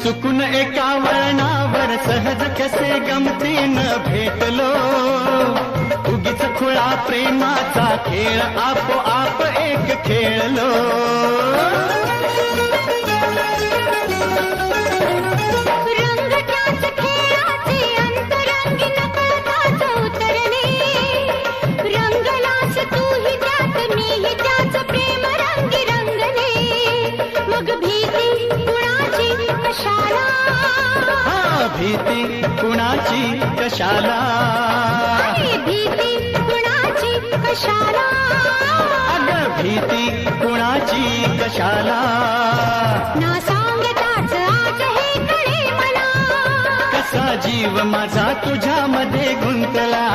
चुकून एका वळणावर सहज कसे गमतीनं भेटलो, उगीच खुळा प्रेमाचा खेळ आपोआप एक खेळलो. भीती कुणाची कशाला, भीती कुणाची कशाला, अगं भीती कुणाची कशाला. ना सांगताच आज हे कळे मला, कसा जीव माझा तुझ्यामध्ये गुंतला.